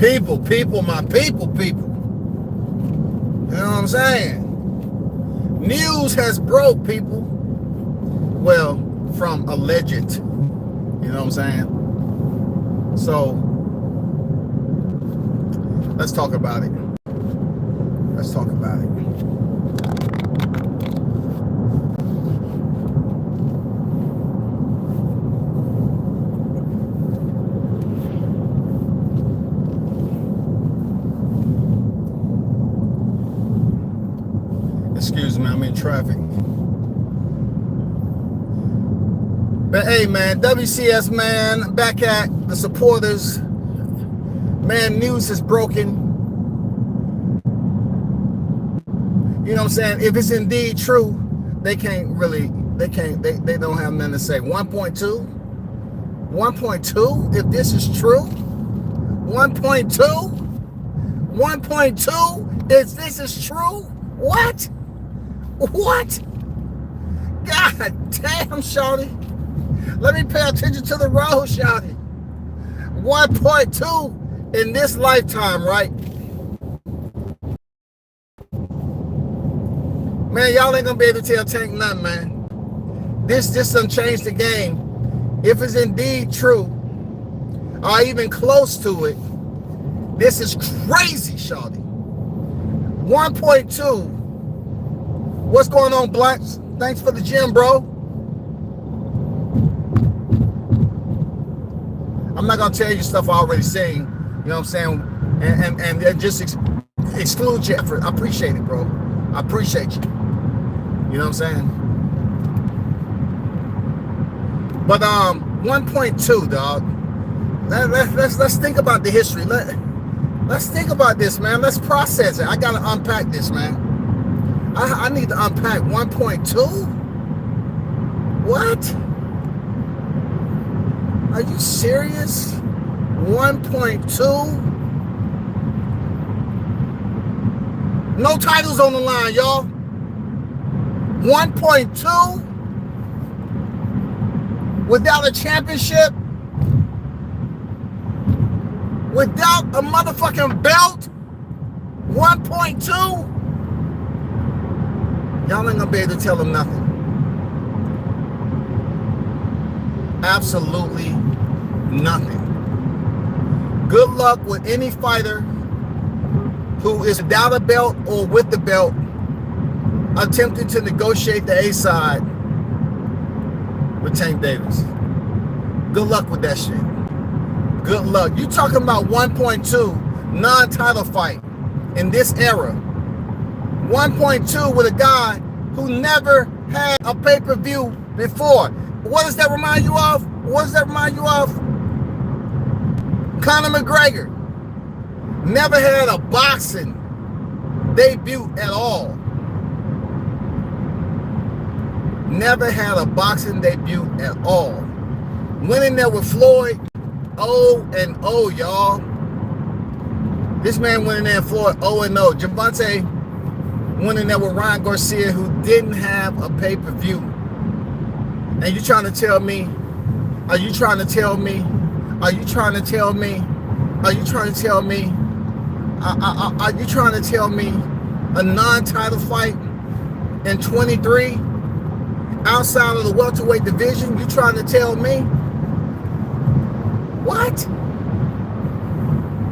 People, my people. You know what I'm saying? News has broke, people. Well, from alleged. You know what I'm saying? So, let's talk about it. Let's talk about it. Excuse me, I'm in traffic. But hey, man, WCS, man, back at the supporters. Man, news is broken. You know what I'm saying? If it's indeed true, they don't have nothing to say. 1.2? 1.2? If this is true? 1.2? 1.2? If this is true? What? What? God damn, shawty. Let me pay attention to the road, shawty. 1.2 in this lifetime, right? Man, y'all ain't gonna be able to tell Tank nothing, man. This done changed the game. If it's indeed true, or even close to it, this is crazy, shawty. 1.2. What's going on, Blacks? Thanks for the gym, bro. I'm not gonna tell you stuff I already seen. You know what I'm saying? And just exclude your effort. I appreciate it, bro. I appreciate you. You know what I'm saying? But 1.2, dog. Let's think about the history. Let's think about this, man. Let's process it. I gotta unpack this, man. I need to unpack 1.2. What? Are you serious? 1.2? No titles on the line, y'all. 1.2? Without a championship? Without a motherfucking belt? 1.2? Y'all ain't gonna be able to tell them nothing. Absolutely nothing. Good luck with any fighter who is without a belt or with the belt attempting to negotiate the A side with Tank Davis. Good luck with that shit. Good luck. You talking about 1.2 non-title fight in this era. 1.2 with a guy who never had a pay-per-view before. What does that remind you of? What does that remind you of? Conor McGregor. Never had a boxing debut at all. Never had a boxing debut at all. Went in there with Floyd. 0-0, y'all. This man went in there and Floyd 0-0. Javante went in there with Ryan Garcia, who didn't have a pay-per-view. And you trying to tell me, are you trying to tell me a non-title fight in 23 outside of the welterweight division? You trying to tell me? What?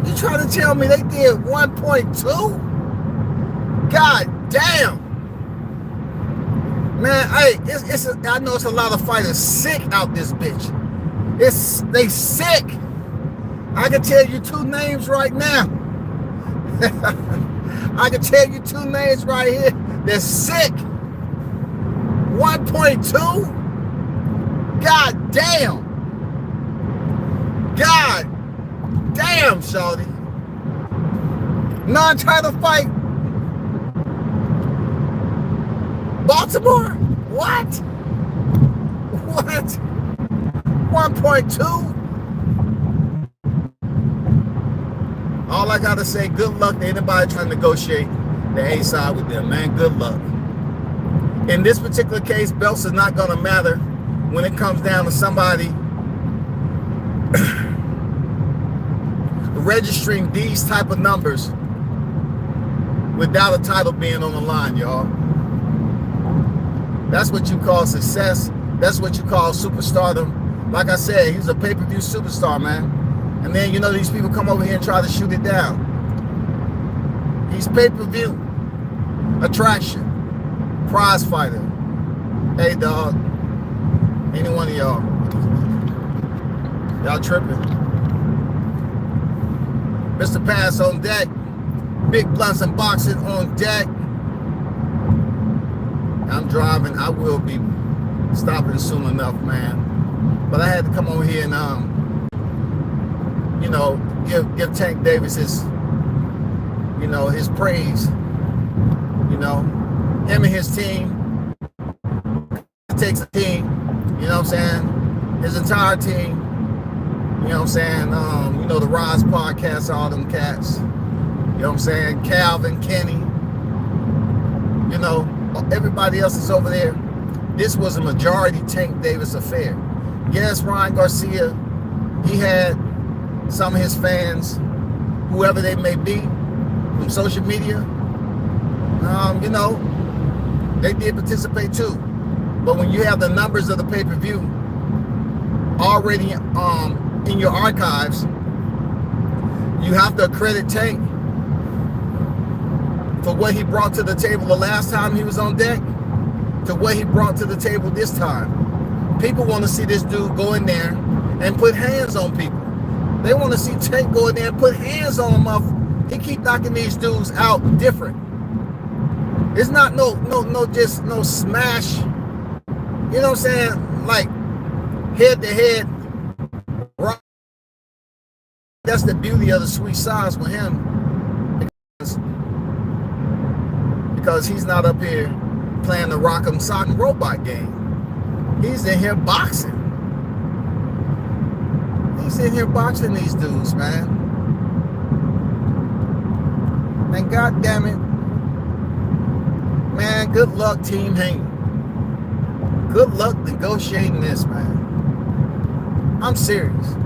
You trying to tell me they did 1.2? God damn. Man, hey, I know it's a lot of fighters sick out this bitch. They sick. I can tell you two names right now. I can tell you two names right here. They're sick. 1.2? God damn. God damn, shawty. Non-title fight. Baltimore? What? What? 1.2? All I gotta say, good luck to anybody trying to negotiate the A side with them, man. Good luck. In this particular case, belts are not gonna matter when it comes down to somebody registering these type of numbers without a title being on the line, y'all. That's what you call success. That's what you call superstardom. Like I said, he's a pay-per-view superstar, man. And then, you know, these people come over here and try to shoot it down. He's pay-per-view attraction, prize fighter. Hey, dog, any one of y'all tripping. Mr. Pass on deck. Big blunts and boxing on deck. I'm driving. I will be stopping soon enough, man. But I had to come over here and, you know, give Tank Davis his, you know, his praise. You know, him and his team. It takes a team. You know what I'm saying? His entire team. You know what I'm saying? You know, the Rise podcast, all them cats. You know what I'm saying? Calvin, Kenny. You know, everybody else is over there. This was a majority Tank Davis affair. Yes, Ryan Garcia, he had some of his fans, whoever they may be, from social media. You know, they did participate too. But when you have the numbers of the pay-per-view already in your archives, you have to credit Tank for what he brought to the table the last time he was on deck to what he brought to the table this time. People want to see this dude go in there and put hands on people. They want to see Tank go in there and put hands on them up. He keep knocking these dudes out different. It's not just no smash. You know what I'm saying? Like head to head. That's the beauty of the sweet science with him. Because he's not up here playing the Rock'em Sock'em Robot game. He's in here boxing. He's in here boxing these dudes, man. And God damn it, man, good luck Team Haney. Good luck negotiating this, man. I'm serious.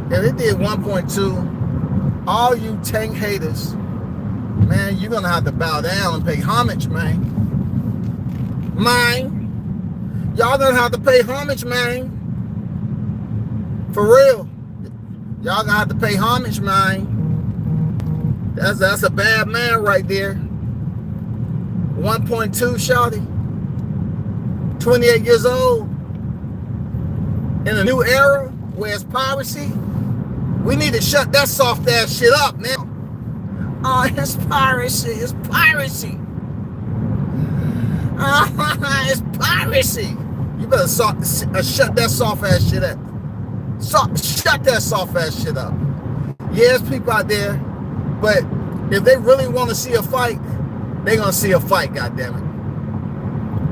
If it did 1.2, all you Tank haters, man, you're gonna have to bow down and pay homage, man. Y'all gonna have to pay homage, man. For real. Y'all gonna have to pay homage, man. That's a bad man right there. 1.2 shawty. 28 years old. In a new era where it's piracy. We need to shut that soft ass shit up now. Oh, it's piracy. It's piracy. It's piracy. You better shut that soft ass shit up. Shut that soft ass shit up. Yeah, there's people out there, but if they really want to see a fight, they're going to see a fight, goddammit.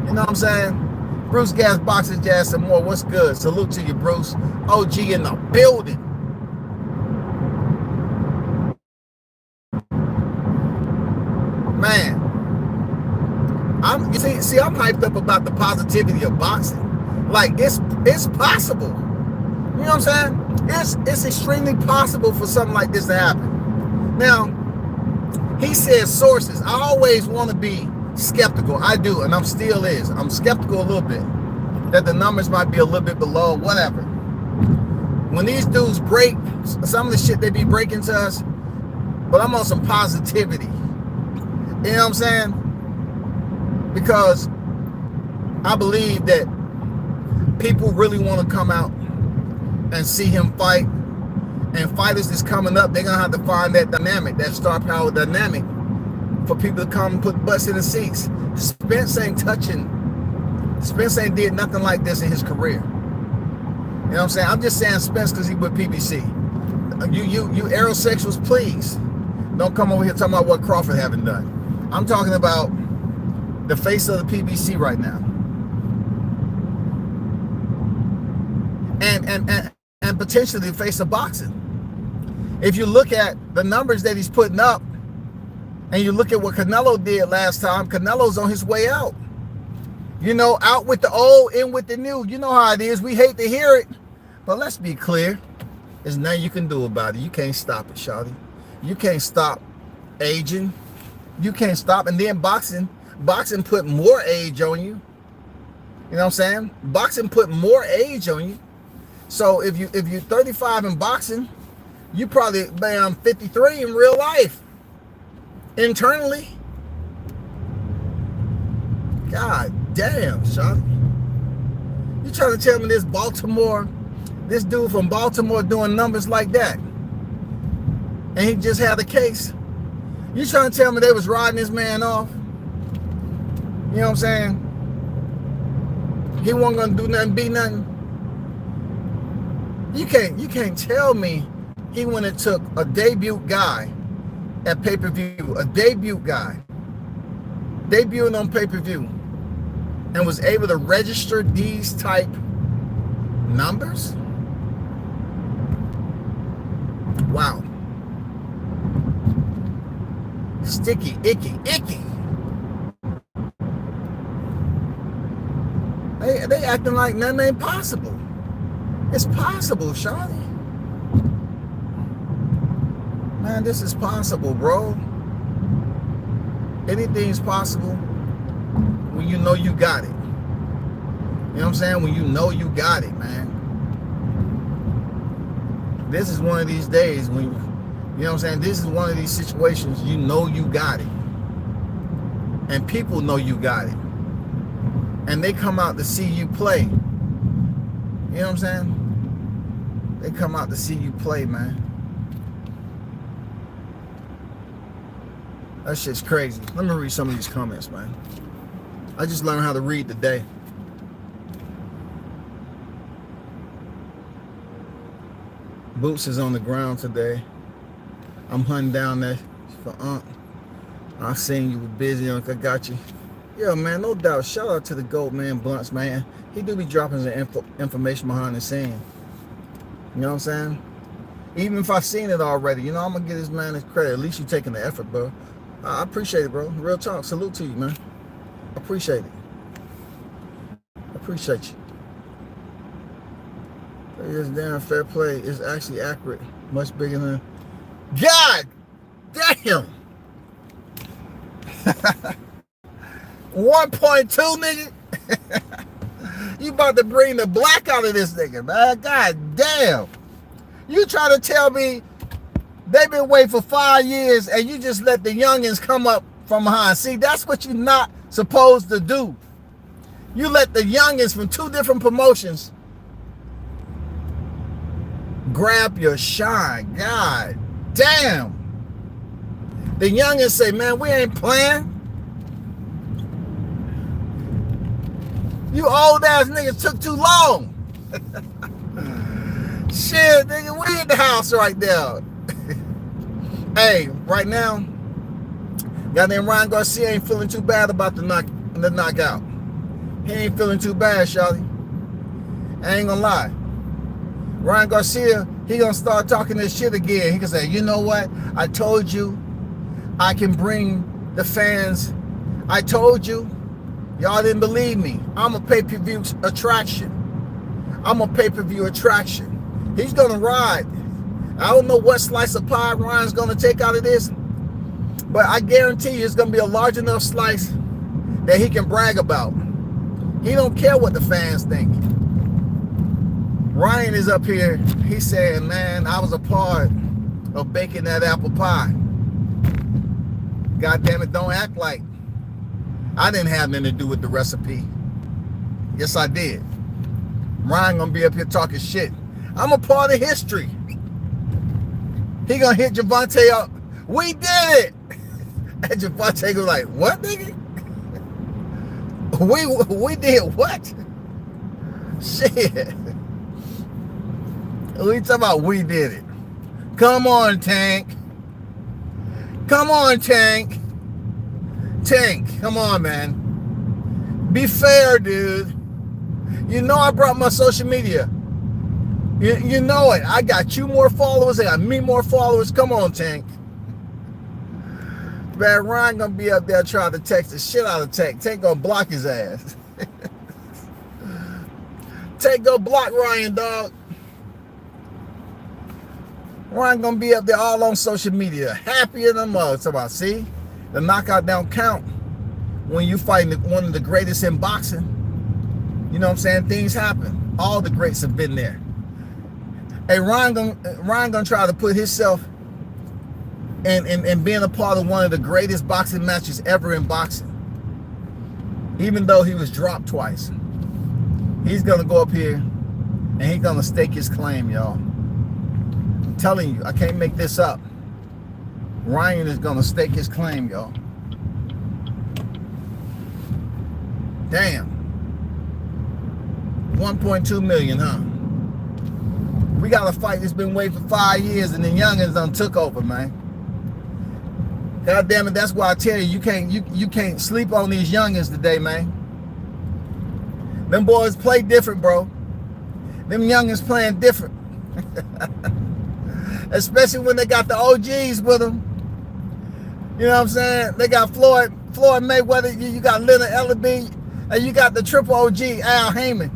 You know what I'm saying? Bruce Gas, Boxing Jazz, some more. What's good? Salute to you, Bruce. OG in the building. Man, I'm hyped up about the positivity of boxing. Like it's possible. You know what I'm saying? It's extremely possible for something like this to happen. Now, he says sources. I always want to be skeptical. I do, and I'm still is. I'm skeptical a little bit that the numbers might be a little bit below, whatever. When these dudes break, some of the shit they be breaking to us, but I'm on some positivity. You know what I'm saying? Because I believe that people really want to come out and see him fight. And fighters that's coming up, they're going to have to find that dynamic, that star power dynamic for people to come and put butts in the seats. Spence ain't did nothing like this in his career. You know what I'm saying? I'm just saying Spence because he with PBC. You aerosexuals, please don't come over here talking about what Crawford haven't done. I'm talking about the face of the PBC right now. And potentially the face of boxing. If you look at the numbers that he's putting up, and you look at what Canelo did last time, Canelo's on his way out. You know, out with the old, in with the new. You know how it is. We hate to hear it, but let's be clear. There's nothing you can do about it. You can't stop it, shawty. You can't stop aging. You can't stop. And then boxing put more age on you. You know what I'm saying? Boxing put more age on you. So if you're 35 in boxing, you probably 53 in real life. Internally. God damn, shawty. You trying to tell me this dude from Baltimore doing numbers like that, and he just had a case? You trying to tell me they was riding this man off? You know what I'm saying? He wasn't gonna do nothing, be nothing. You can't tell me he went and took a debut guy at pay-per-view, a debut guy, debuting on pay-per-view, and was able to register these type numbers? Wow. Sticky, icky. They acting like nothing ain't possible. It's possible, shawty. Man, this is possible, bro. Anything's possible when you know you got it. You know what I'm saying? When you know you got it, man. This is one of these days when, you know what I'm saying? This is one of these situations you know you got it. And people know you got it. And they come out to see you play. You know what I'm saying? They come out to see you play, man. That shit's crazy. Let me read some of these comments, man. I just learned how to read today. Boots is on the ground today. I'm hunting down there for Unc. I seen you were busy, Unc. I got you. Yeah, man, no doubt. Shout out to the GOAT, man, Blunts, man. He do be dropping some information behind the scene. You know what I'm saying? Even if I've seen it already, you know, I'm going to give this man his credit. At least you taking the effort, bro. I appreciate it, bro. Real talk. Salute to you, man. I appreciate it. I appreciate you. It's damn fair play. It's actually accurate. Much bigger than... God damn! 1.2, nigga? You about to bring the black out of this nigga, man. God damn. You trying to tell me they've been waiting for 5 years and you just let the youngins come up from behind? See, that's what you're not supposed to do. You let the youngins from 2 different promotions grab your shine. God damn. The youngins say, man, we ain't playing. You old ass niggas took too long. Shit, nigga, we in the house right now. Hey, right now, goddamn Ryan Garcia ain't feeling too bad about the knockout. He ain't feeling too bad, shawty. I ain't gonna lie. Ryan Garcia, he gonna start talking this shit again. He can say, you know what? I told you I can bring the fans. I told you. Y'all didn't believe me. I'm a pay-per-view attraction. I'm a pay-per-view attraction. He's gonna ride. I don't know what slice of pie Ryan's gonna take out of this, but I guarantee you it's gonna be a large enough slice that he can brag about. He don't care what the fans think. Ryan is up here, he's saying, man, I was a part of baking that apple pie. God damn it, don't act like I didn't have nothing to do with the recipe. Yes, I did. Ryan gonna be up here talking shit. I'm a part of history. He gonna hit Javante up. We did it! And Javante goes like, what, nigga? We did what? Shit. We talking about we did it. Come on, Tank. Come on, Tank. Tank, come on, man. Be fair, dude. You know I brought my social media. You know it. I got you more followers. I got me more followers. Come on, Tank. Man, Ryan gonna be up there trying to text the shit out of Tank. Tank gonna block his ass. Tank go block Ryan, dog. Ryan gonna be up there all on social media, happier than mug. So about, see, the knockout don't count when you fighting one of the greatest in boxing. You know what I'm saying? Things happen. All the greats have been there. Hey, Ryan gonna try to put himself in being a part of one of the greatest boxing matches ever in boxing. Even though he was dropped twice. He's gonna go up here and he's gonna stake his claim, y'all. I'm telling you, I can't make this up. Ryan is gonna stake his claim, y'all. Damn. 1.2 million, huh? We got a fight that's been waiting for 5 years, and the youngins done took over, man. God damn it, that's why I tell you, you can't sleep on these youngins today, man. Them boys play different, bro. Them youngins playing different. Especially when they got the OGs with them. You know what I'm saying? They got Floyd Mayweather, you got Leonard Ellaby, and you got the triple OG, Al Heyman.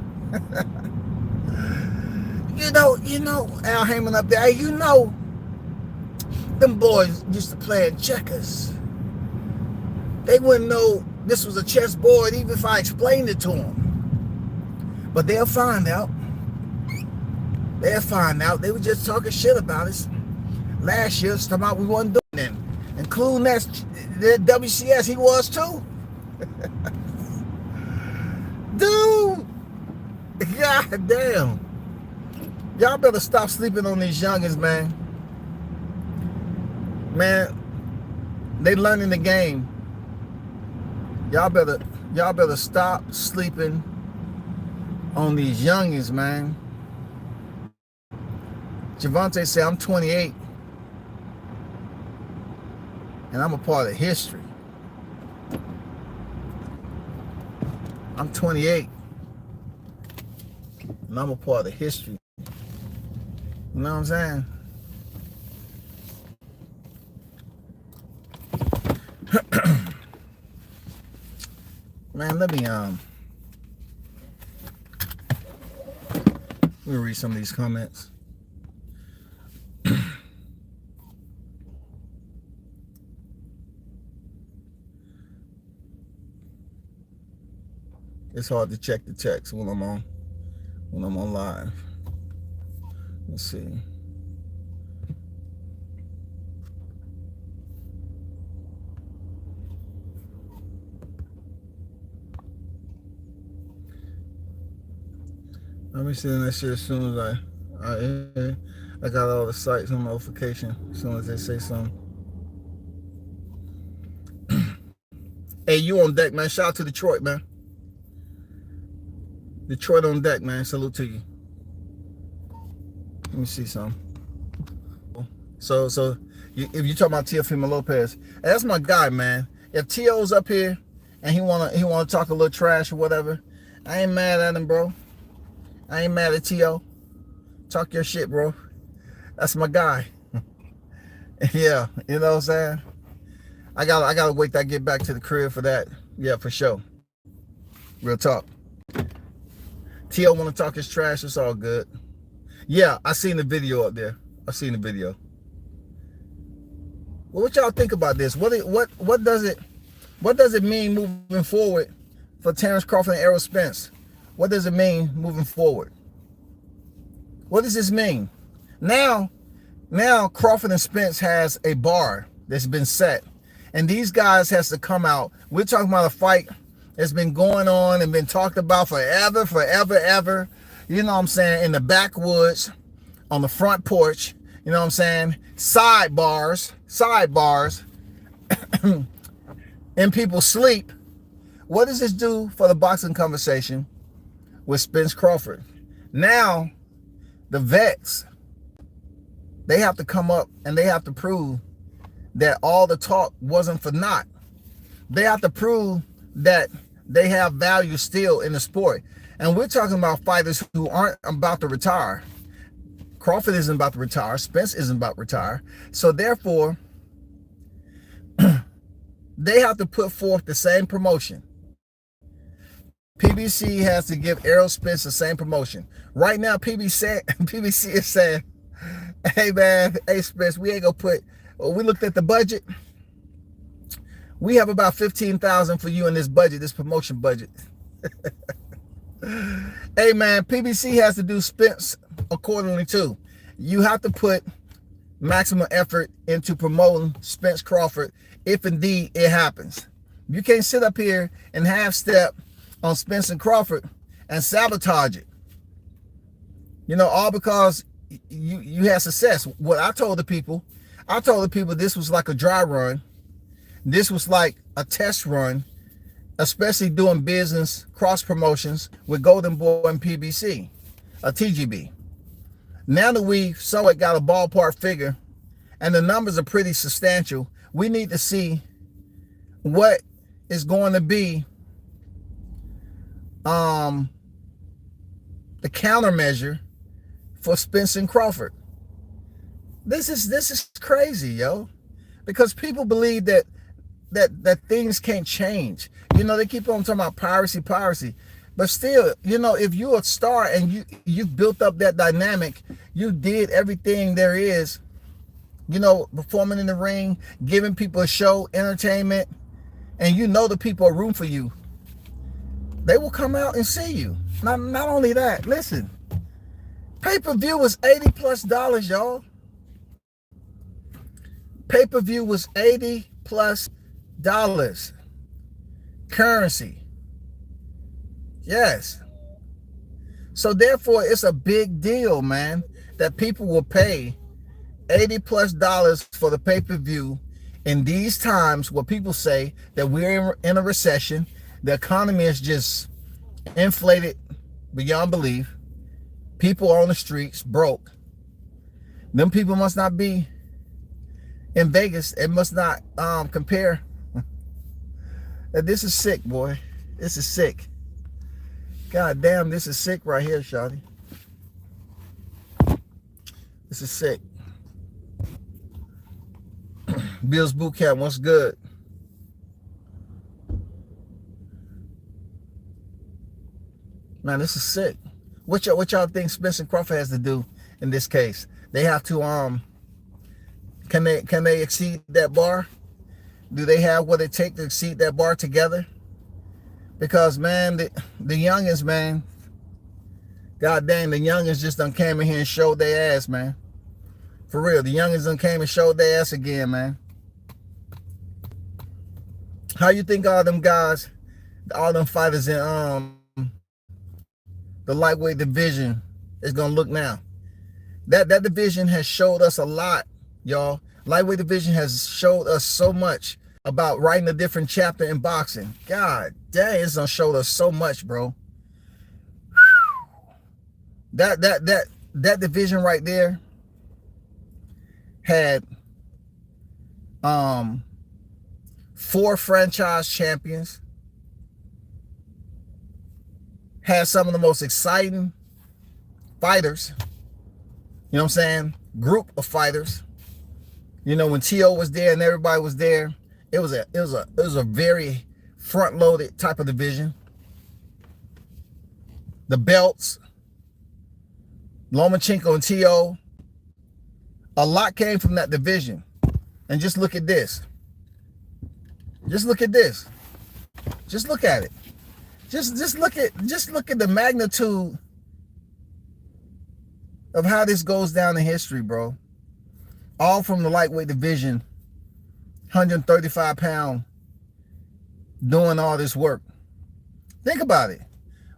You know, Al Heyman up there, hey, you know, them boys used to play in checkers. They wouldn't know this was a chessboard even if I explained it to them. But they'll find out. They'll find out. They were just talking shit about us last year, talking about we wasn't doing it. Including that WCS, he was too. Dude, god damn. Y'all better stop sleeping on these youngins, man. Man, they learning the game. Y'all better stop sleeping on these youngins, man. Javante said, I'm 28. And I'm a part of history. I'm 28. And I'm a part of history. You know what I'm saying? Man, let me read some of these comments. It's hard to check the text when I'm on live. Let's see. Let me see that shit as soon as I got all the sites on notification. As soon as they say something. Hey, you on deck, man. Shout out to Detroit, man. Detroit on deck, man. Salute to you. Let me see something. So if you talking about Teofimo Lopez, that's my guy, man. If T.O.'s up here and he wanna talk a little trash or whatever, I ain't mad at him, bro. I ain't mad at T.O. Talk your shit, bro. That's my guy. Yeah, you know what I'm saying? I gotta wait till I get back to the crib for that. Yeah, for sure. Real talk. T.O. wanna talk his trash, it's all good. Yeah, I seen the video up there. I seen the video. Well, what y'all think about this? What does it mean moving forward for Terrence Crawford and Errol Spence? What does it mean moving forward? What does this mean? Now Crawford and Spence has a bar that's been set, and these guys has to come out. We're talking about a fight that's been going on and been talked about forever. You know what I'm saying? In the backwoods, on the front porch, you know what I'm saying? Sidebars, in people's sleep. What does this do for the boxing conversation with Spence Crawford? Now, the vets, they have to come up and they have to prove that all the talk wasn't for naught. They have to prove that they have value still in the sport. And we're talking about fighters who aren't about to retire. Crawford isn't about to retire. Spence isn't about to retire. So therefore, they have to put forth the same promotion. PBC has to give Errol Spence the same promotion. Right now, PBC is saying Hey man, hey Spence, we ain't gonna put. Well, we looked at the budget. We have about 15,000 for you in this budget, this promotion budget. Hey man, PBC has to do Spence accordingly too. You have to put maximum effort into promoting Spence Crawford if indeed it happens. You can't sit up here and half step on Spence and Crawford and sabotage it. You know, all because you had success. What I told the people this was like a dry run. This was like a test run, especially doing business cross promotions with Golden Boy and PBC, a TGB. Now that we somewhat got a ballpark figure and the numbers are pretty substantial, we need to see what is going to be the countermeasure for Spence and Crawford. This is crazy, yo, because people believe that things can't change. You know, they keep on talking about piracy, but still, you know, if you're a star and you've built up that dynamic, you did everything there is, you know, performing in the ring, giving people a show, entertainment, and you know the people are room for you, they will come out and see you. Not only that, listen, pay-per-view was $80+, y'all. Pay-per-view was $80+ currency. Yes. So therefore, it's a big deal, man, that people will pay $80+ for the pay-per-view in these times where people say that we're in a recession, the economy is just inflated beyond belief, people on the streets broke. Them people must not be in Vegas. It must not compare. This is sick, boy. This is sick. God damn, this is sick right here, shawty. This is sick. Bill's Boot Camp, what's good? Man, this is sick. What y'all think Spence and Crawford has to do in this case? They have to can they exceed that bar? Do they have what it takes to exceed that bar together? Because man, the youngins, man, god dang, the youngins just done came in here and showed their ass, man. For real, the youngins done came and showed their ass again, man. How you think all them guys, all them fighters in the lightweight division is gonna look now? That division has showed us a lot, y'all. Lightweight division has showed us so much about writing a different chapter in boxing. God dang, it's done showed us so much, bro. That division right there had 4 franchise champions, had some of the most exciting fighters, you know what I'm saying, group of fighters. You know, when T.O. was there and everybody was there, it was a very front-loaded type of division. The belts, Lomachenko and T.O., a lot came from that division. And just look at this. Just look at this. Just look at it. Just look at the magnitude of how this goes down in history, bro. All from the lightweight division, 135-pound, doing all this work. Think about it.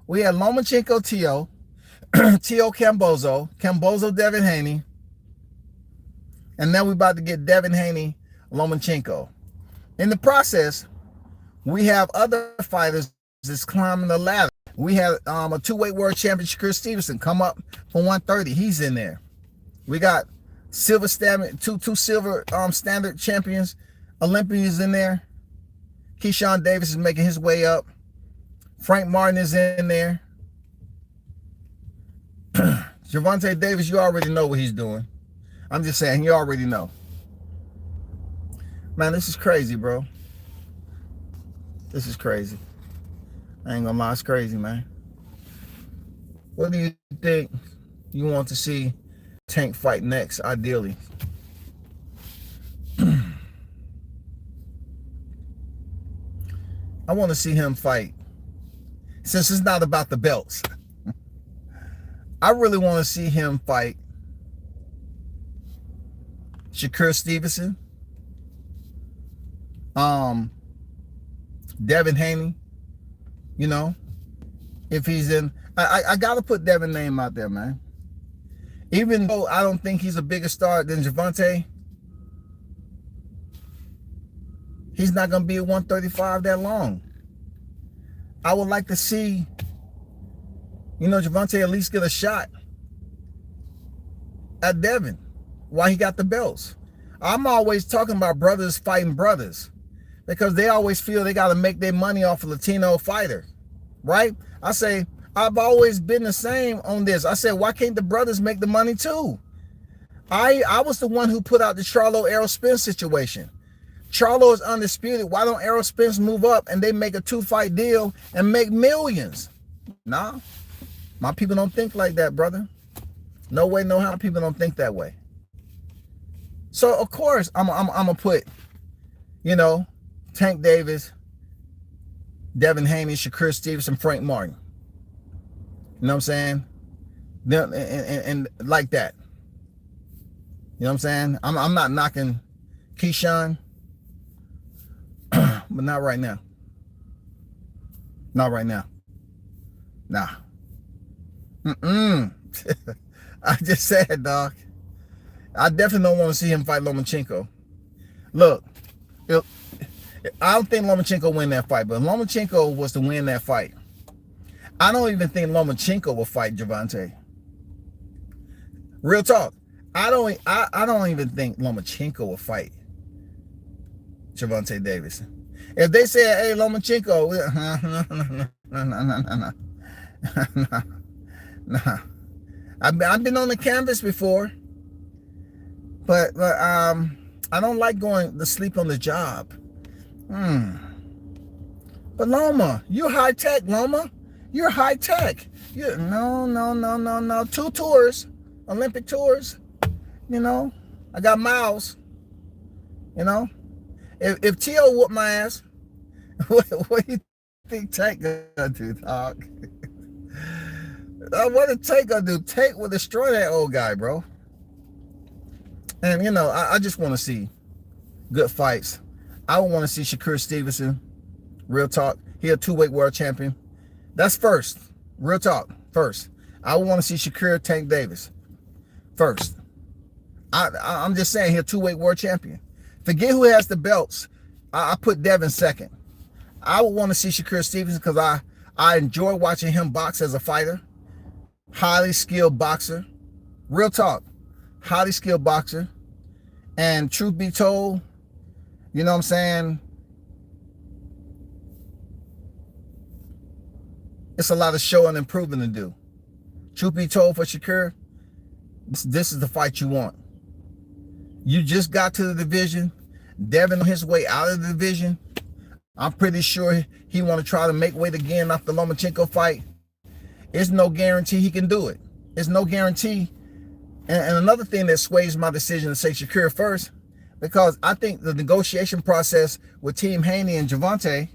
We had Lomachenko, T.O., T.O. Cambozo, Devin Haney, and now we're about to get Devin Haney, Lomachenko. In the process, we have other fighters that's climbing the ladder. We have a 2-weight world champion, Chris Stevenson, come up from 130. He's in there. We got silver standard, two silver standard champions, Olympians in there. Keyshawn Davis is making his way up. Frank Martin is in there. Gervonta Davis, you already know what he's doing. I'm just saying, you already know. Man, this is crazy, bro. This is crazy. I ain't gonna lie, it's crazy, man. What do you think you want to see Tank fight next, ideally. I want to see him fight. Since it's not about the belts, I really want to see him fight Shakur Stevenson, Devin Haney. You know, if he's in, I got to put Devin name out there, man. Even though I don't think he's a bigger star than Gervonta, he's not going to be at 135 that long. I would like to see, you know, Gervonta at least get a shot at Devin while he got the belts. I'm always talking about brothers fighting brothers because they always feel they got to make their money off a Latino fighter, right? I say, I've always been the same on this. I said, why can't the brothers make the money too? I was the one who put out the Charlo Errol Spence situation. Charlo is undisputed. Why don't Errol Spence move up and they make a 2-fight deal and make millions? Nah, my people don't think like that, brother. No way, no how. People don't think that way. So of course I'm gonna put, you know, Tank Davis, Devin Haney, Shakur Stevenson, Frank Martin. You know what I'm saying? And like that. You know what I'm saying? I'm not knocking Keyshawn, but not right now. Not right now. Nah. I just said, dog. I definitely don't want to see him fight Lomachenko. Look, I don't think Lomachenko win that fight, but if Lomachenko was to win that fight, I don't even think Lomachenko will fight Gervonta. Real talk. I don't even think Lomachenko will fight Gervonta Davis. If they say, hey, Lomachenko, nah. I've been on the canvas before, but I don't like going to sleep on the job. But Loma, you're high tech, Loma. You're high tech. No. 2 tours, Olympic tours. You know, I got miles. You know, if T.O. whooped my ass, what do you think Tank gonna do, dog? What did Tank gonna do? Tank will destroy that old guy, bro. And you know, I just want to see good fights. I would want to see Shakur Stevenson. Real talk. He a 2-weight world champion. That's first. Real talk. First. I would want to see Shakur Tank Davis. First. I'm just saying, he a 2-weight world champion. Forget who has the belts. I put Devin second. I would want to see Shakur Stevenson because I enjoy watching him box as a fighter. Highly skilled boxer. Real talk. Highly skilled boxer. And truth be told, you know what I'm saying? It's a lot of showing and proving to do. Truth be told, for Shakur, this is the fight you want. You just got to the division. Devin on his way out of the division. I'm pretty sure he want to try to make weight again after the Lomachenko fight. It's no guarantee he can do it. It's no guarantee. And another thing that sways my decision to say Shakur first, because I think the negotiation process with Team Haney and Gervonta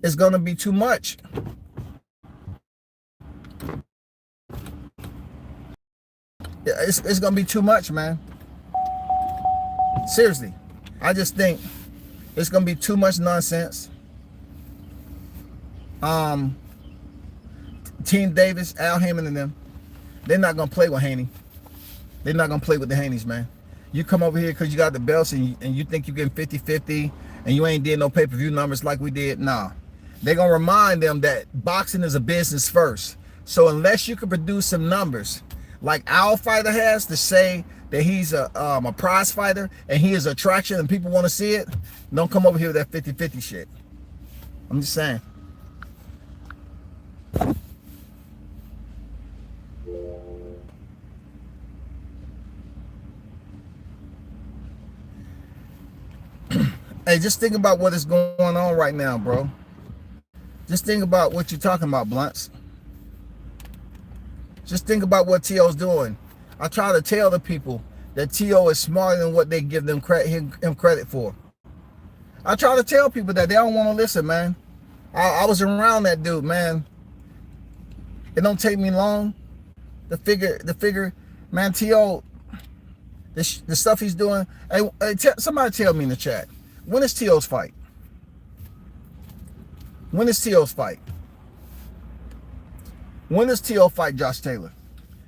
is going to be too much. It's going to be too much, man. Seriously. I just think it's going to be too much nonsense. Team Davis, Al Haymon and them, they're not going to play with Haney. They're not going to play with the Haneys, man. You come over here because you got the belts and you think you're getting 50-50 and you ain't did no pay-per-view numbers like we did. Nah. They're going to remind them that boxing is a business first. So unless you can produce some numbers like our fighter has to say that he's a prize fighter and he is an attraction and people want to see it, don't come over here with that 50-50 shit. I'm just saying. Hey, just think about what is going on right now, bro. Just think about what you're talking about, Blunts. Just think about what T.O.'s doing. I try to tell the people that T.O. is smarter than what they give him credit for. I try to tell people that they don't want to listen, man. I was around that dude, man. It don't take me long to figure, man, T.O., the stuff he's doing. Hey, somebody tell me in the chat, when is T.O.'s fight? When is T.O.'s fight? When does T.O. fight Josh Taylor?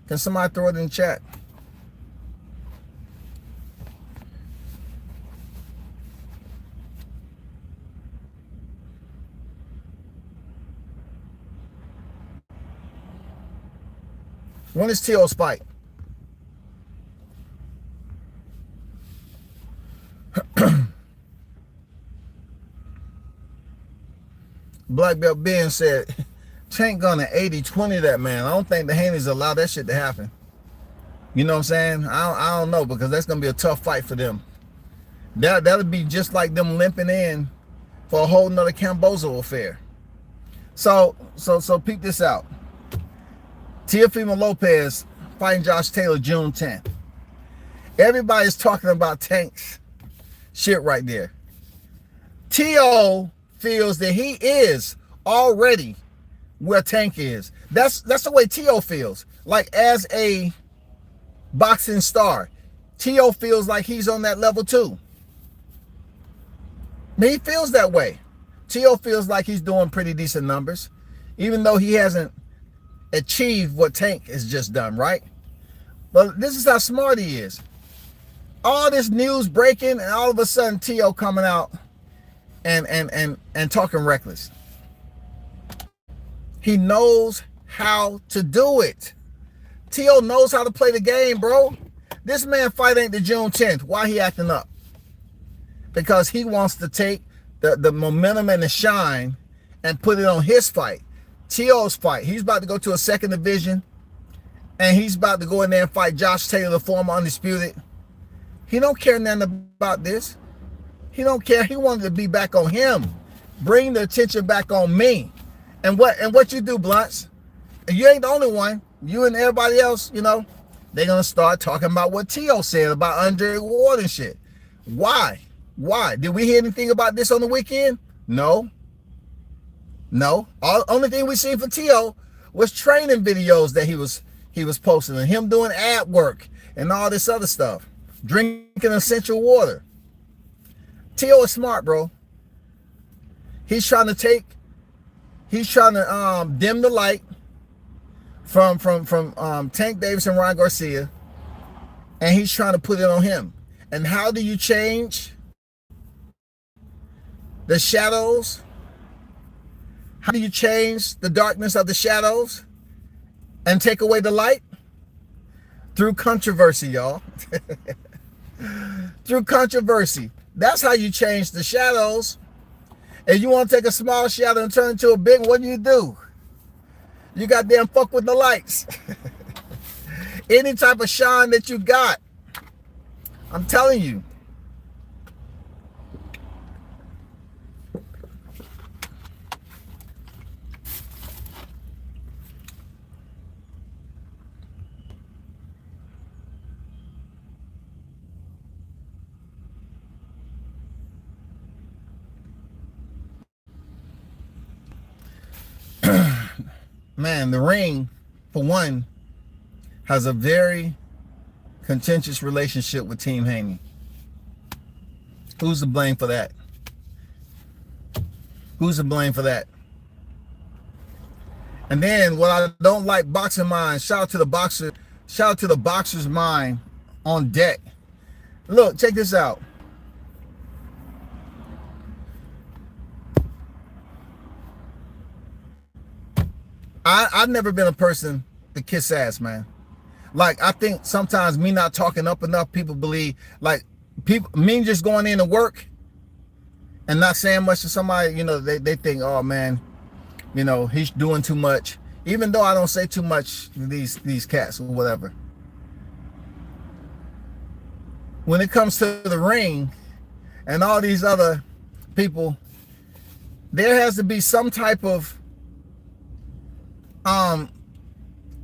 Can somebody throw it in the chat? When is T.O.'s fight? Black Belt Ben said, Tank gonna 80-20 that man. I don't think the Haney's allow that shit to happen. You know what I'm saying? I don't know, because that's gonna be a tough fight for them. That'll be just like them limping in for a whole nother Cambozo affair. So peep this out. Teofimo Lopez fighting Josh Taylor June 10th. Everybody's talking about Tank's shit right there. T.O. feels that he is already where Tank is. That's the way T.O. feels. Like, as a boxing star, T.O. feels like he's on that level too. He feels that way. T.O. feels like he's doing pretty decent numbers, even though he hasn't achieved what Tank has just done, right? But this is how smart he is. All this news breaking, and all of a sudden T.O. coming out and talking reckless. He knows how to do it. T.O. knows how to play the game, bro. This man fight ain't the June 10th. Why he acting up? Because he wants to take the momentum and the shine and put it on his fight. T.O.'s fight. He's about to go to a second division, and he's about to go in there and fight Josh Taylor, the former undisputed. He don't care nothing about this. He don't care. He wanted to be back on him. Bring the attention back on me. And what you do, Blunts? You ain't the only one. You and everybody else, you know, they're going to start talking about what T.O. said about Andre Ward and shit. Why? Why? Did we hear anything about this on the weekend? No. No. Only thing we seen for T.O. was training videos that he was posting, and him doing ad work and all this other stuff. Drinking essential water. T.O. is smart, bro. He's trying to dim the light from Tank Davis and Ryan Garcia, and he's trying to put it on him. And how do you change the shadows? How do you change the darkness of the shadows and take away the light? Through controversy, y'all. Through controversy. That's how you change the shadows. If you want to take a small shadow and turn it into a big, what do? You goddamn fuck with the lights. Any type of shine that you got, I'm telling you. Man, the ring, for one, has a very contentious relationship with Team Haney. Who's to blame for that? Who's to blame for that? And then what I don't like, Boxing Mind, shout out to the boxer, shout out to the Boxer's Mind on deck. Look, check this out. I've never been a person to kiss ass, man. Like, I think sometimes me not talking up enough, people believe, like, me just going in to work and not saying much to somebody, you know, they think, oh man, you know, he's doing too much. Even though I don't say too much to these cats or whatever. When it comes to the ring and all these other people, there has to be some type of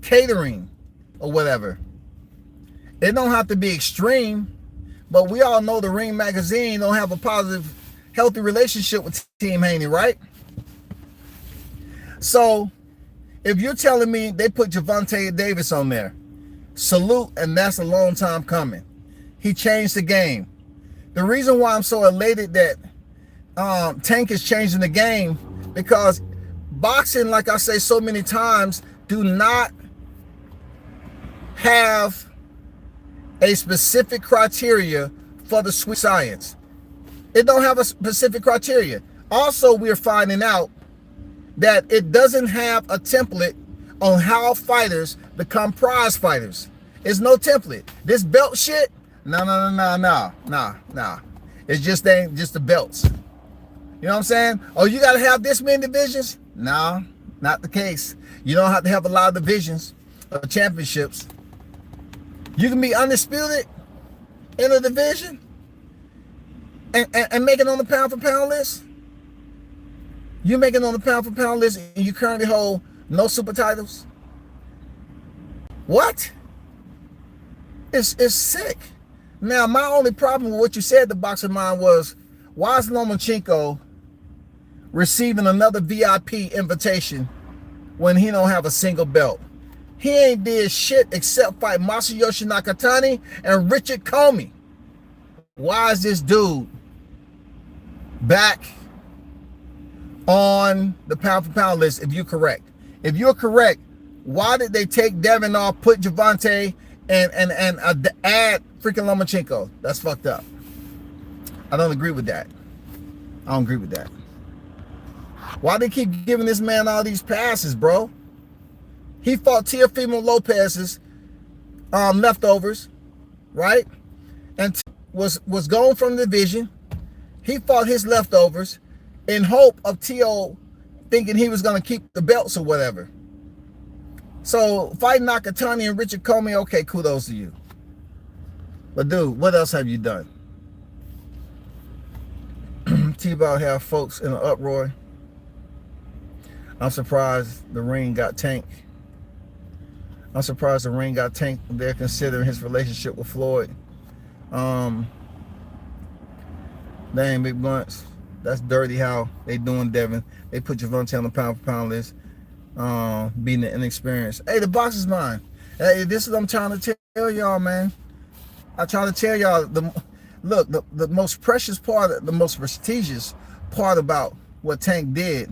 catering or whatever. It don't have to be extreme, but we all know the Ring magazine don't have a positive, healthy relationship with Team Haney, right? So if you're telling me they put Gervonta Davis on there, salute, and that's a long time coming. He changed the game. The reason why I'm so elated that Tank is changing the game, because boxing, like I say so many times, do not have a specific criteria for the sweet science. It don't have a specific criteria. Also, we're finding out that it doesn't have a template on how fighters become prize fighters. It's no template. This belt shit, no. It's just the belts. You know what I'm saying? Oh, you gotta have this many divisions? No, not the case. You don't have to have a lot of divisions or championships. You can be undisputed in a division and make it on the pound for pound list. You make it on the pound for pound list and you currently hold no super titles. What? It's sick. Now, my only problem with what you said, the Boxing Mind, was why is Lomachenko receiving another VIP invitation when he don't have a single belt? He ain't did shit except fight Masayoshi Nakatani and Richard Comey. Why is this dude back on the pound for pound list if you're correct? If you're correct, why did they take Devin off, put Gervonta, and add freaking Lomachenko? That's fucked up. I don't agree with that. I don't agree with that. Why they keep giving this man all these passes, bro? He fought Teofimo Lopez's leftovers, right? And was gone from the division. He fought his leftovers in hope of Teo thinking he was going to keep the belts or whatever. So fighting Nakatani and Richard Comey, okay, kudos to you. But dude, what else have you done? T-Bow have folks in an uproar. I'm surprised the ring got tanked. I'm surprised the ring got tanked. They're considering his relationship with Floyd. Dang, big blunts. That's dirty how they doing Devin. They put Gervonta on the pound for pound list, being the inexperienced. Hey, the box is mine. Hey, this is what I'm trying to tell y'all, man. I try to tell y'all, the most precious part, the most prestigious part about what Tank did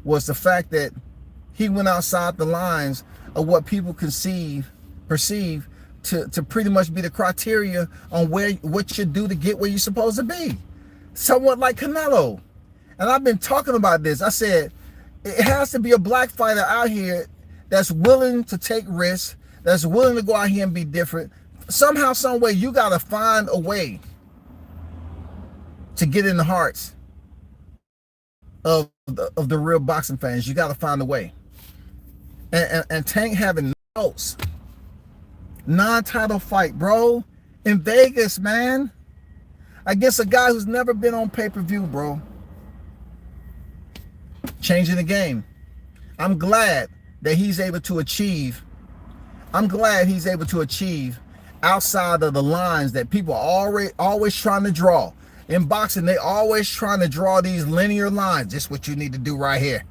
was the fact that he went outside the lines of what people perceive to pretty much be the criteria on what you do to get where you're supposed to be. Somewhat like Canelo. And I've been talking about this. I said, it has to be a black fighter out here that's willing to take risks, that's willing to go out here and be different. Somehow, some way, you got to find a way to get in the hearts of the real boxing fans. You got to find a way. And Tank having notes, non-title fight, bro, in Vegas, man, against a guy who's never been on pay-per-view, bro. Changing the game. I'm glad that he's able to achieve. I'm glad he's able to achieve outside of the lines that people are always trying to draw. In boxing, they always trying to draw these linear lines. This is what you need to do right here.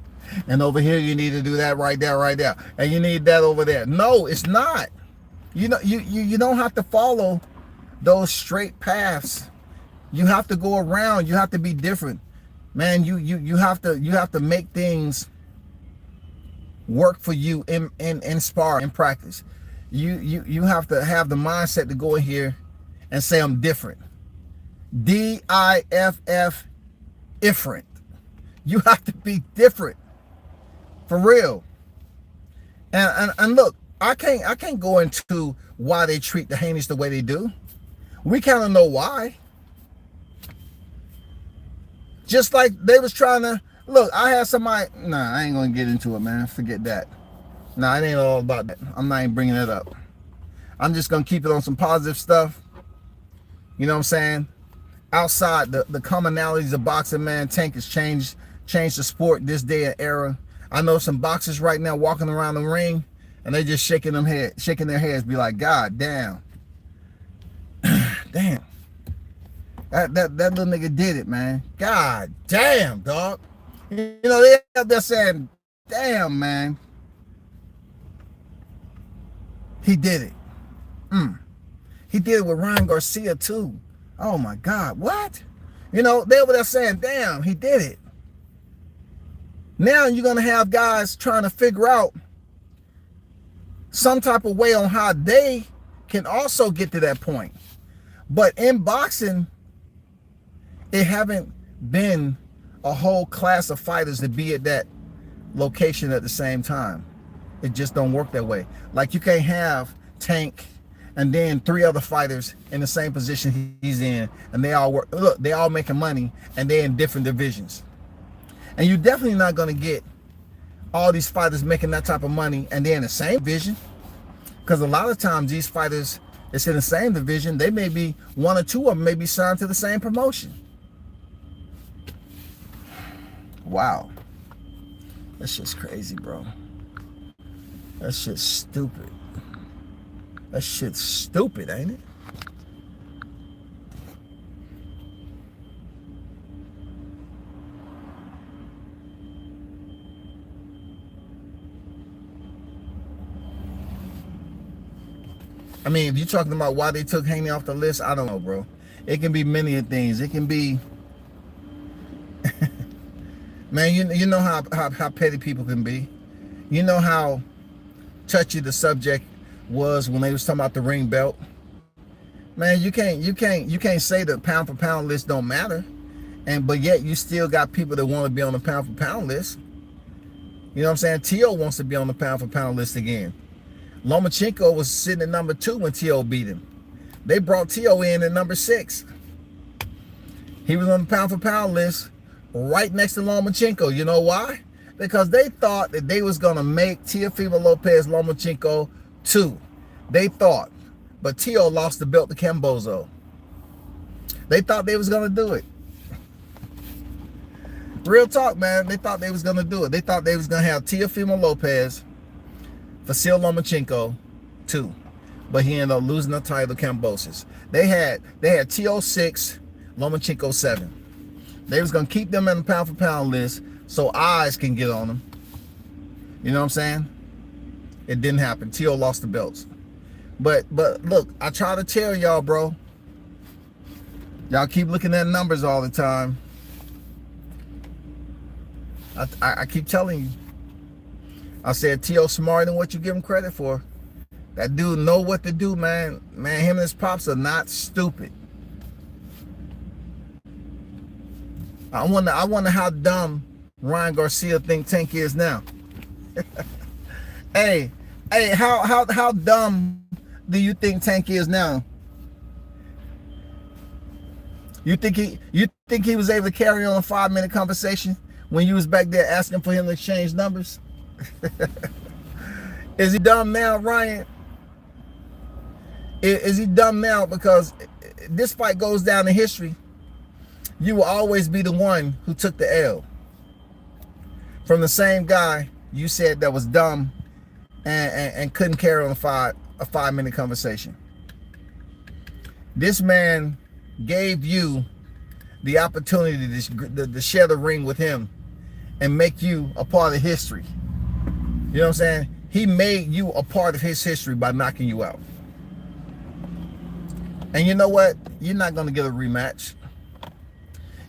And over here, you need to do that right there, right there. And you need that over there. No, it's not. You know, you don't have to follow those straight paths. You have to go around. You have to be different. Man, you have to make things work for you in spar, in practice. You have to have the mindset to go in here and say, I'm different. D-I-F-F, different. You have to be different. For real. And look, I can't go into why they treat the Haneys the way they do. We kind of know why. Just like they was trying to, look, I had somebody, nah, I ain't gonna get into it, man. Forget that. Nah, it ain't all about that. I'm not even bringing it up. I'm just gonna keep it on some positive stuff. You know what I'm saying? Outside the commonalities of boxing, man, Tank has changed the sport this day and era. I know some boxers right now walking around the ring and they just shaking their heads, be like, God damn, Damn. That little nigga did it, man. God damn, dog. You know, they up there saying, damn, man. He did it. He did it with Ryan Garcia, too. Oh, my God. What? You know, they were there saying, damn, he did it. Now you're going to have guys trying to figure out some type of way on how they can also get to that point. But in boxing, it haven't been a whole class of fighters to be at that location at the same time. It just don't work that way. Like, you can't have Tank and then 3 other fighters in the same position he's in, and they all work. Look, they all making money, and they're in different divisions. And you're definitely not going to get all these fighters making that type of money and they're in the same division, because a lot of times these fighters that's in the same division, they may be 1 or 2 of them may be signed to the same promotion. Wow. That shit's crazy, bro. That shit's stupid. That shit's stupid, ain't it? I mean, if you're talking about why they took Haney off the list, I don't know, bro. It can be many things. It can be, man, you know how petty people can be. You know how touchy the subject was when they was talking about the ring belt. Man, you can't say the pound for pound list don't matter, but yet you still got people that want to be on the pound for pound list. You know what I'm saying? T.O. wants to be on the pound for pound list again. Lomachenko was sitting at number 2 when T.O. beat him. They brought T.O. in at number 6. He was on the pound for pound list right next to Lomachenko. You know why? Because they thought that they was going to make Teofimo Lopez Lomachenko 2. They thought. But T.O. lost the belt to Cambozo. They thought they was going to do it. Real talk, man. They thought they was going to do it. They thought they was going to have Teofimo Lopez, Vasil Lomachenko 2. But he ended up losing the title to Cambosis. They had T.O. 6, Lomachenko 7. They was going to keep them in the pound for pound list so eyes can get on them. You know what I'm saying? It didn't happen. T.O. lost the belts. But look, I try to tell y'all, bro. Y'all keep looking at numbers all the time. I keep telling you. I said T.O. smarter than what you give him credit for. That dude know what to do, man. Man, him and his pops are not stupid. I wonder how dumb Ryan Garcia think Tank is now. hey, how dumb do you think Tank is now? You think he was able to carry on a 5-minute conversation when you was back there asking for him to exchange numbers? Is he dumb now, Ryan? Is he dumb now? Because this fight goes down in history. You will always be the one who took the L from the same guy you said that was dumb and couldn't carry on a 5-minute conversation. This man gave you the opportunity to share the ring with him and make you a part of history. You know what I'm saying? He made you a part of his history by knocking you out. And you know what? You're not going to get a rematch.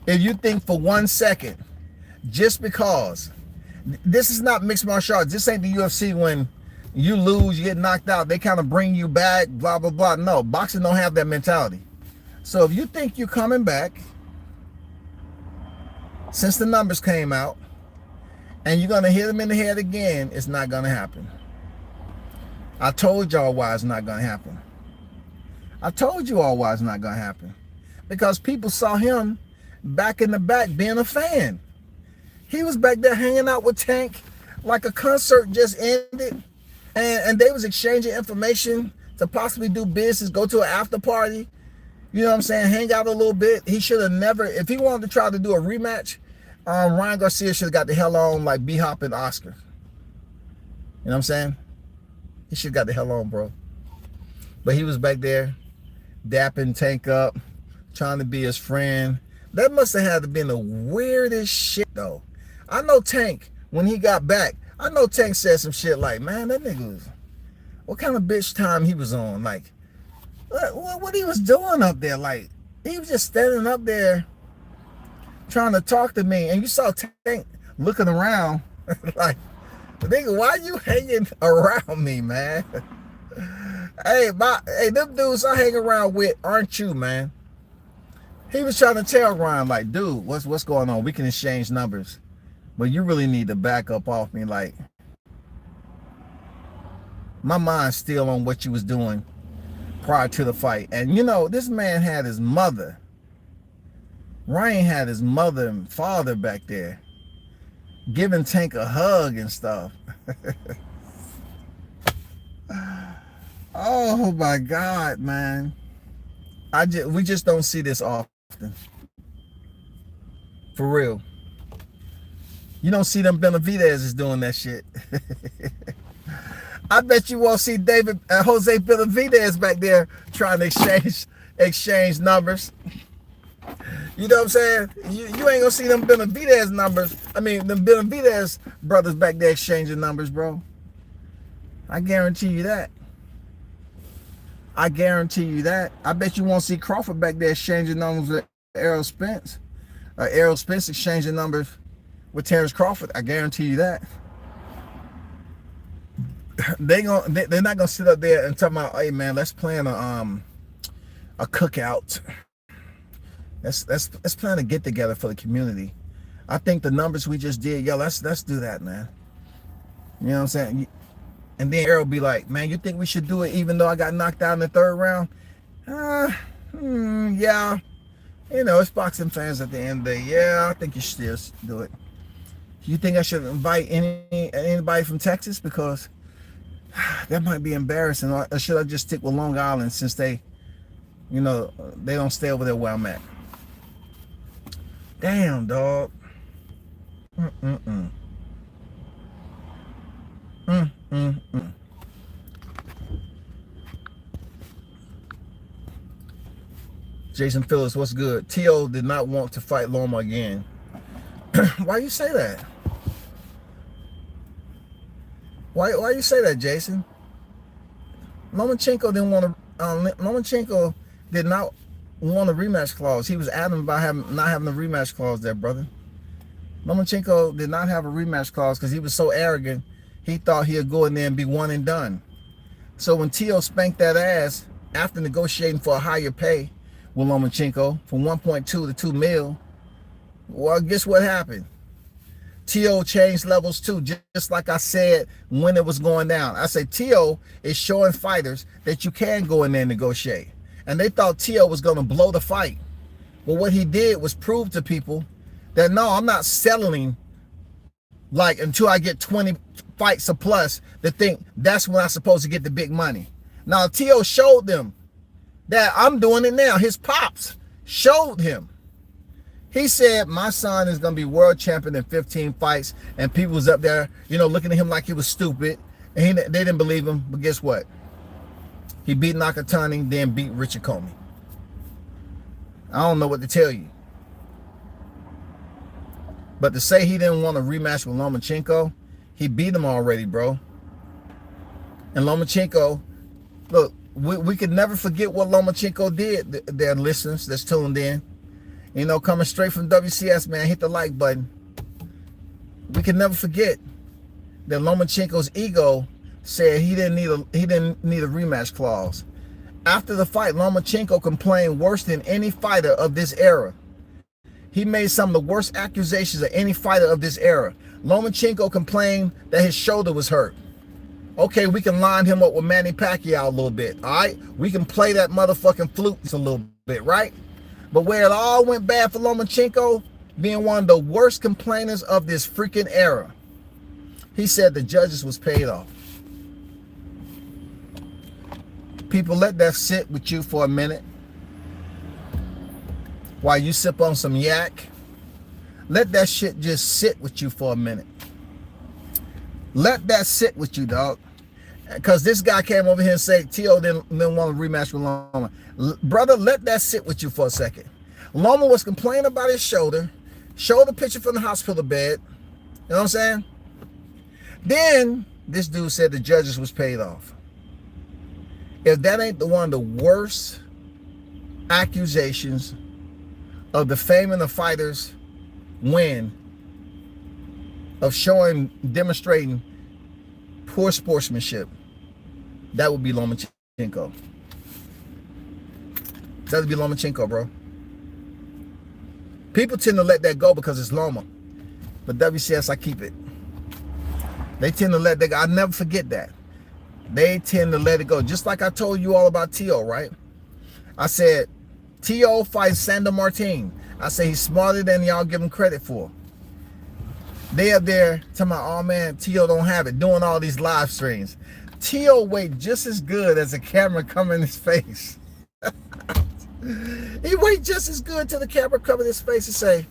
If you think for 1 second, just because, this is not mixed martial arts. This ain't the UFC when you lose, you get knocked out, they kind of bring you back, blah, blah, blah. No, boxing don't have that mentality. So if you think you're coming back, since the numbers came out, and you're going to hit him in the head again, it's not going to happen. I told y'all why it's not going to happen. I told you all why it's not going to happen. Because people saw him back in the back being a fan. He was back there hanging out with Tank like a concert just ended. And they was exchanging information to possibly do business, go to an after party. You know what I'm saying? Hang out a little bit. He should have never, if he wanted to try to do a rematch, Ryan Garcia should have got the hell on like B-Hop and Oscar. You know what I'm saying? He should have got the hell on, bro. But he was back there dapping Tank up, trying to be his friend. That must have had to been the weirdest shit though. I know Tank, when he got back, I know Tank said some shit like, man, that nigga was, what kind of bitch time he was on? Like, what he was doing up there? Like, he was just standing up there trying to talk to me. And you saw Tank looking around like, nigga, why you hanging around me, man? Hey, them dudes I hang around with aren't you, man? He was trying to tell Ryan, like, dude, what's going on? We can exchange numbers, but you really need to back up off me. Like, my mind's still on what you was doing prior to the fight. And you know, this man had his mother. Ryan had his mother and father back there giving Tank a hug and stuff. Oh my God, man. We just don't see this often. For real. You don't see them Benavidez is doing that shit. I bet you won't see Jose Benavidez back there trying to exchange numbers. You know what I'm saying? You ain't gonna see them Benavidez numbers. I mean, them Benavidez brothers back there exchanging numbers, bro. I guarantee you that. I guarantee you that. I bet you won't see Crawford back there exchanging numbers with Errol Spence. Errol Spence exchanging numbers with Terrence Crawford. I guarantee you that. They're not gonna sit up there and talk about, hey man, let's plan a cookout. Let's plan a get together for the community. I think the numbers we just did, yo, let's do that, man. You know what I'm saying? And then Errol be like, man, you think we should do it even though I got knocked out in the third round? Yeah. You know, it's boxing fans at the end of the day. Yeah, I think you should still do it. You think I should invite anybody from Texas? Because that might be embarrassing. Or should I just stick with Long Island since they, you know, they don't stay over there where I'm at? Damn, dog. Jason Phillips, what's good? T.O. did not want to fight Loma again. Why you say that? Why you say that, Jason? Lomachenko didn't want to. Lomachenko did not want a rematch clause. He was adamant about not having a rematch clause there, brother. Lomachenko did not have a rematch clause because he was so arrogant. He thought he'd go in there and be one and done. So when T.O. spanked that ass after negotiating for a higher pay with Lomachenko from 1.2 to 2 mil, well, guess what happened? T.O. changed levels too, just like I said when it was going down. I said T.O. is showing fighters that you can go in there and negotiate. And they thought T.O. was going to blow the fight. But what he did was prove to people that, no, I'm not settling like until I get 20 fights or plus to think that's when I'm supposed to get the big money. Now, T.O. showed them that I'm doing it now. His pops showed him. He said, my son is going to be world champion in 15 fights. And people was up there, you know, looking at him like he was stupid. And they didn't believe him. But guess what? He beat Nakatani, then beat Richard Comey. I don't know what to tell you. But to say he didn't want a rematch with Lomachenko, he beat him already, bro. And Lomachenko, look, we could never forget what Lomachenko did. Their listeners that's tuned in. You know, coming straight from WCS, man, hit the like button. We can never forget that Lomachenko's ego said he didn't need a rematch clause. After the fight, Lomachenko complained worse than any fighter of this era. He made some of the worst accusations of any fighter of this era. Lomachenko complained that his shoulder was hurt. Okay, we can line him up with Manny Pacquiao a little bit, all right? We can play that motherfucking flute a little bit, right? But where it all went bad for Lomachenko, being one of the worst complainers of this freaking era, he said the judges was paid off. People, let that sit with you for a minute while you sip on some yak. Let that shit just sit with you for a minute. Let that sit with you, dog. Because this guy came over here and said T.O. didn't want to rematch with Loma. Brother, let that sit with you for a second. Loma was complaining about his shoulder. Showed the picture from the hospital bed. You know what I'm saying? Then this dude said the judges was paid off. If that ain't one of the worst accusations of defaming the fighters win, of demonstrating poor sportsmanship, that would be Lomachenko. That would be Lomachenko, bro. People tend to let that go because it's Loma. But WCS, I keep it. They tend to let that go. I never forget that. They tend to let it go. Just like I told you all about T.O., right? I said, T.O. fights Sandor Martin. I say he's smarter than y'all give him credit for. They up there talking about, oh man, T.O. don't have it, doing all these live streams. T.O. wait just as good as the camera come in his face. He wait just as good till the camera cover his face and say,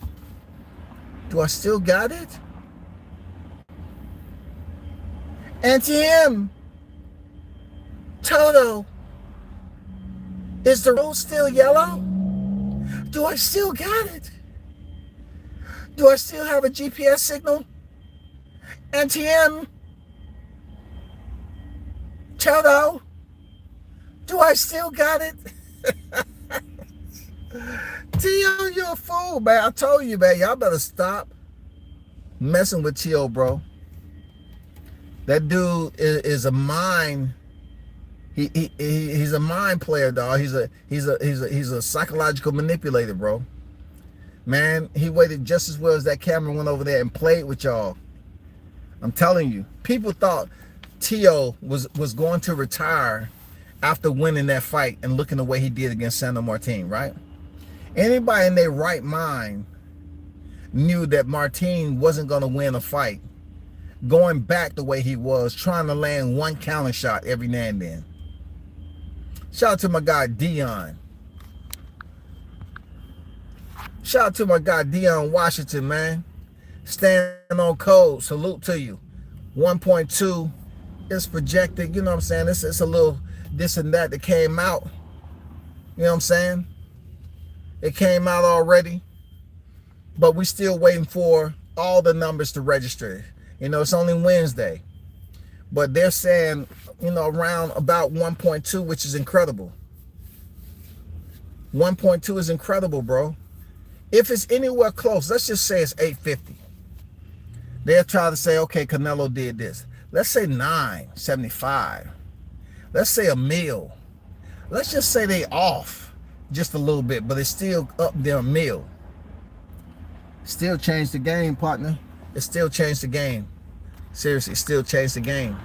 do I still got it? And to him, Toto, is the road still yellow? Do I still got it? Do I still have a GPS signal? And to him, Toto, do I still got it? T.O., you're a fool, man. I told you, man. Y'all better stop messing with T.O., bro. That dude is a mind. He's a mind player, dog. He's a psychological manipulator, bro. Man, he waited just as well as that camera went over there and played with y'all. I'm telling you, people thought T.O. was going to retire after winning that fight and looking the way he did against Sandor Martin, right? Anybody in their right mind knew that Martin wasn't going to win a fight going back the way he was, trying to land one counter shot every now and then. Shout out to my guy Dion. Shout out to my guy Dion Washington, man. Stand on code. Salute to you. 1.2 is projected. You know what I'm saying? It's a little this and that came out. You know what I'm saying? It came out already. But we're still waiting for all the numbers to register. You know, it's only Wednesday. But they're saying, you know, around about 1.2, which is incredible. 1.2 is incredible, bro. If it's anywhere close, let's just say it's 850. They'll try to say, okay, Canelo did this. Let's say 975. Let's say a mil. Let's just say they off just a little bit, but it's still up there a mil. Still changed the game, partner. It still changed the game. Seriously, it still changed the game.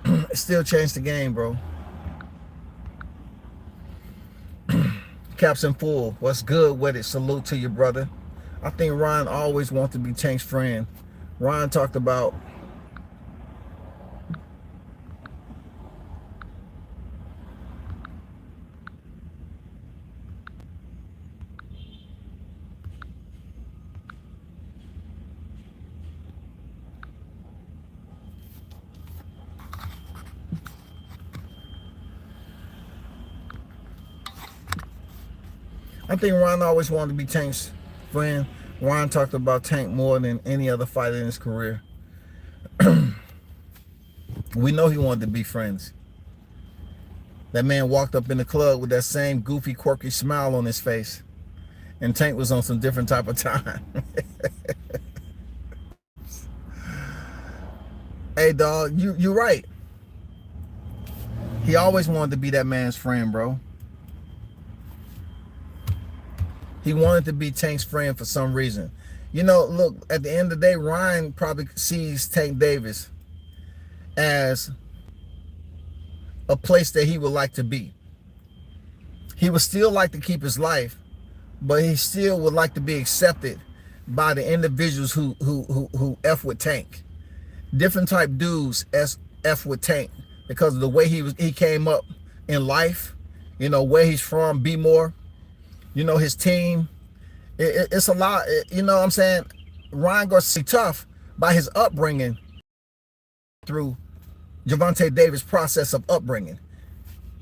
It still changed the game, bro. Caps in full. What's good with it? Salute to you, brother. I think Ryan always wants to be Tank's friend. Ryan talked about Ryan always wanted to be Tank's friend. Ryan talked about Tank more than any other fighter in his career. We know he wanted to be friends. That man walked up in the club with that same goofy, quirky smile on his face. And Tank was on some different type of time. Hey, dog, you're right. He always wanted to be that man's friend, bro. He wanted to be Tank's friend for some reason. You know, look, at the end of the day, Ryan probably sees Tank Davis as a place that he would like to be. He would still like to keep his life, but he still would like to be accepted by the individuals who F with Tank. Different type dudes F with Tank because of the way he came up in life, you know, where he's from, be more. You know, his team, it's a lot, you know what I'm saying? Ryan Garcia tough by his upbringing through Gervonta Davis' process of upbringing.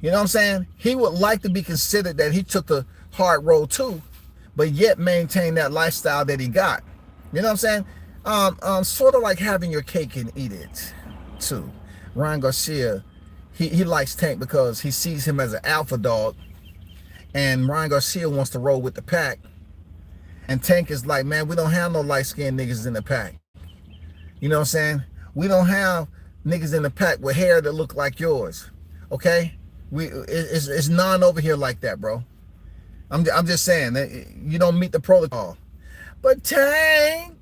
You know what I'm saying? He would like to be considered that he took the hard road too, but yet maintain that lifestyle that he got. You know what I'm saying? Sort of like having your cake and eat it too. Ryan Garcia, he likes Tank because he sees him as an alpha dog, and Ryan Garcia wants to roll with the pack. And Tank is like, man, we don't have no light-skinned niggas in the pack. You know what I'm saying? We don't have niggas in the pack with hair that look like yours. Okay? It's none over here like that, bro. I'm just saying that you don't meet the protocol. But Tank,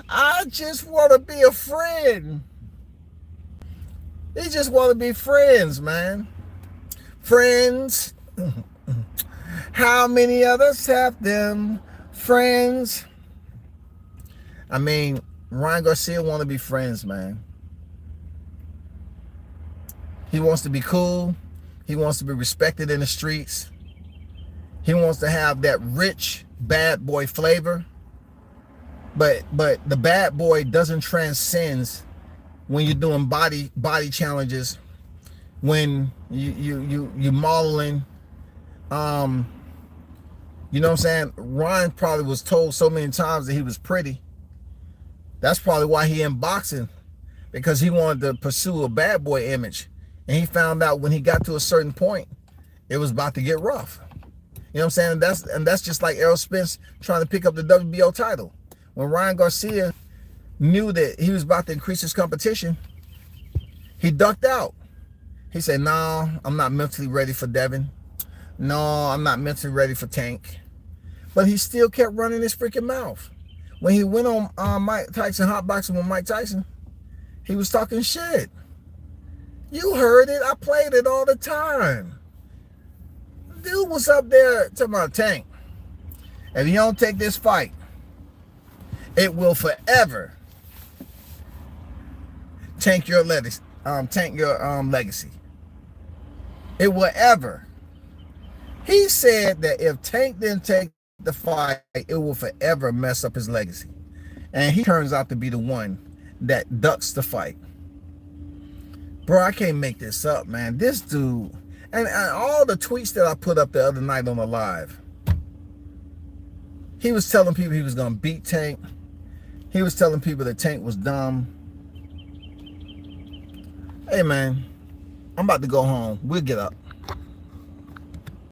I just want to be a friend. They just want to be friends, man. Friends. How many others have them? Friends. I mean, Ryan Garcia want to be friends, man. He wants to be cool. He wants to be respected in the streets. He wants to have that rich bad boy flavor. But the bad boy doesn't transcend when you're doing body challenges, when you modeling. You know what I'm saying? Ryan probably was told so many times that he was pretty. That's probably why he in boxing, because he wanted to pursue a bad boy image. And he found out when he got to a certain point, it was about to get rough. You know what I'm saying? And that's just like Errol Spence trying to pick up the WBO title. When Ryan Garcia knew that he was about to increase his competition, he ducked out. He said, no, I'm not mentally ready for Devin. No, I'm not mentally ready for Tank. But he still kept running his freaking mouth. When he went on Mike Tyson hot boxing with Mike Tyson, he was talking shit. You heard it. I played it all the time. Dude was up there talking about Tank. If you don't take this fight, it will forever tank your legacy. Legacy. It will ever. He said that if Tank didn't take the fight, it will forever mess up his legacy. And he turns out to be the one that ducks the fight. Bro, I can't make this up, man. This dude, and all the tweets that I put up the other night on the live, he was telling people he was going to beat Tank. He was telling people that Tank was dumb. Hey, man, I'm about to go home. We'll get up.